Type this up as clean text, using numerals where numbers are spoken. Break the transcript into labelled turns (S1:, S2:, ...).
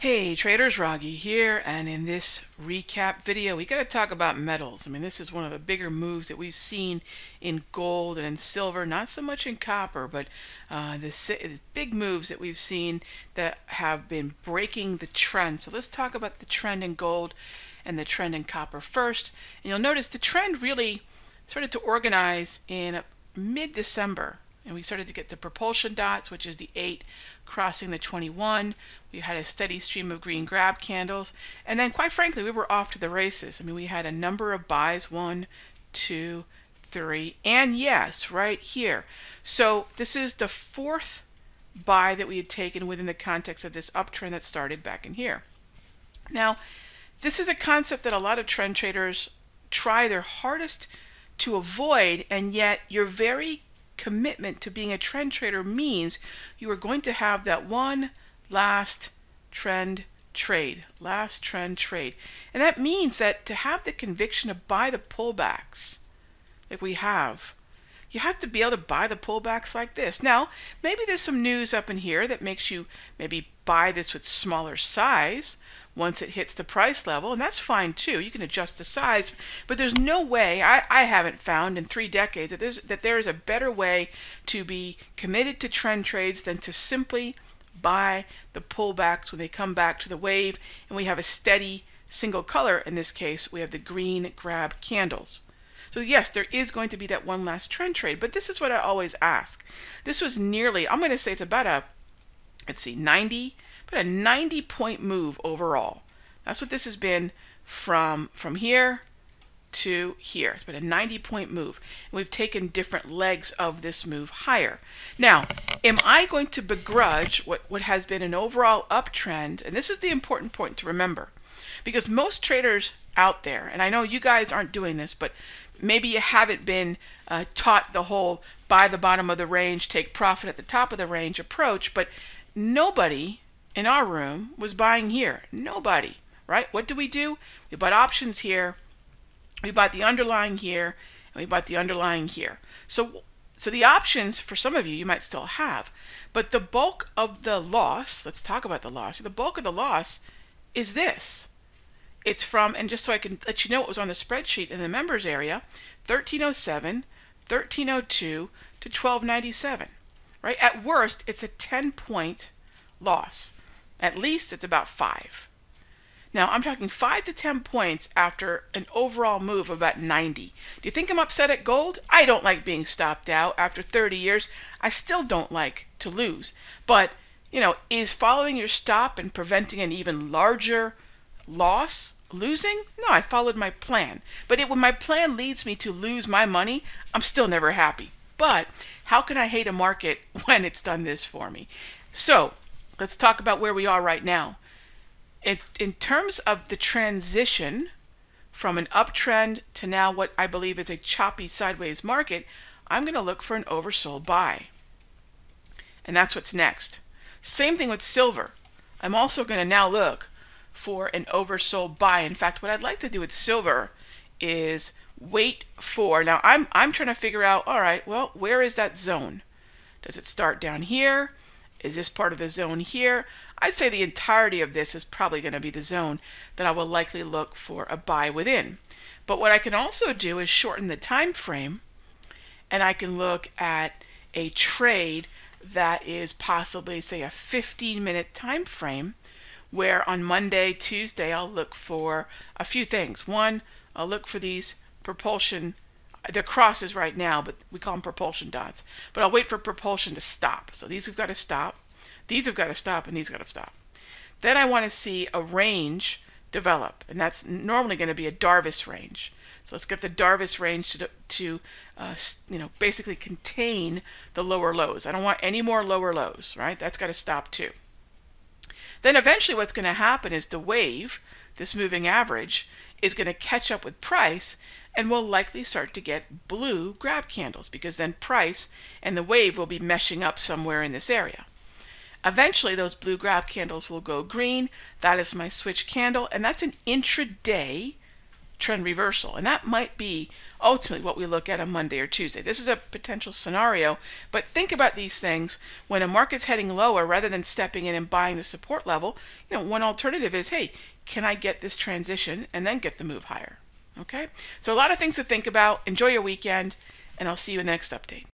S1: Hey traders, Raghee here, and in this recap video we got to talk about metals. I mean, this is one of the bigger moves that we've seen in gold and in silver, not so much in copper, but the big moves that we've seen that have been breaking the trend. So let's talk about the trend in gold and the trend in copper first. And you'll notice the trend really started to organize in mid-December. And we started to get the propulsion dots, which is the 8 crossing the 21. We had a steady stream of green grab candles. And then, quite frankly, we were off to the races. I mean, we had a number of buys, 1, 2, 3, and yes, right here. So this is the fourth buy that we had taken within the context of this uptrend that started back in here. Now, this is a concept that a lot of trend traders try their hardest to avoid, and yet your very commitment to being a trend trader means you are going to have that one last trend trade. And that means that to have the conviction to buy the pullbacks like we have, you have to be able to buy the pullbacks like this. Now, maybe there's some news up in here that makes you maybe buy this with smaller size once it hits the price level, and that's fine too. You can adjust the size, but there's no way, I haven't found in 3 decades that there is a better way to be committed to trend trades than to simply buy the pullbacks when they come back to the wave and we have a steady single color. In this case, we have the green grab candles. So yes, there is going to be that one last trend trade, but this is what I always ask. This was nearly, I'm going to say it's about a, let's see, 90-point move overall. That's what this has been from here to here. It's been a 90-point move. And we've taken different legs of this move higher. Now, am I going to begrudge what has been an overall uptrend? And this is the important point to remember, because most traders out there, and I know you guys aren't doing this, but maybe you haven't been taught the whole buy the bottom of the range, take profit at the top of the range approach, but nobody in our room was buying here. Nobody, right? What do? We bought options here, we bought the underlying here, and we bought the underlying here. So the options, for some of you, you might still have, but the bulk of the loss, let's talk about the loss. The bulk of the loss is this. It's from, and just so I can let you know what was on the spreadsheet in the members area, 1307, 1302 to 1297, right? At worst, it's a 10-point loss. At least it's about 5. Now, I'm talking 5 to 10 points after an overall move of about 90. Do you think I'm upset at gold? I don't like being stopped out after 30 years. I still don't like to lose. But, you know, is following your stop and preventing an even larger loss losing? No, I followed my plan. But when my plan leads me to lose my money, I'm still never happy. But how can I hate a market when it's done this for me? So let's talk about where we are right now. In terms of the transition from an uptrend to now what I believe is a choppy sideways market, I'm going to look for an oversold buy. And that's what's next. Same thing with silver. I'm also going to now look for an oversold buy. In fact, what I'd like to do with silver is wait for, now I'm trying to figure out, all right, well, where is that zone? Does it start down here? Is this part of the zone here? I'd say the entirety of this is probably going to be the zone that I will likely look for a buy within. But what I can also do is shorten the time frame, and I can look at a trade that is possibly, say, a 15-minute time frame, where on Monday, Tuesday, I'll look for a few things. One, I'll look for these propulsion, they're crosses right now, but we call them propulsion dots. But I'll wait for propulsion to stop. So these have got to stop, these have got to stop, and these have got to stop. Then I want to see a range develop, and that's normally going to be a Darvas range. So let's get the Darvas range to you know, basically contain the lower lows. I don't want any more lower lows, right? That's got to stop too. Then eventually what's going to happen is the wave, this moving average, is going to catch up with price, and we'll likely start to get blue grab candles, because then price and the wave will be meshing up somewhere in this area. Eventually those blue grab candles will go green. That is my switch candle, and that's an intraday trend reversal. And that might be ultimately what we look at on Monday or Tuesday. This is a potential scenario, but think about these things. When a market's heading lower, rather than stepping in and buying the support level, one alternative is, hey, can I get this transition and then get the move higher? Okay, so a lot of things to think about. Enjoy your weekend, and I'll see you in the next update.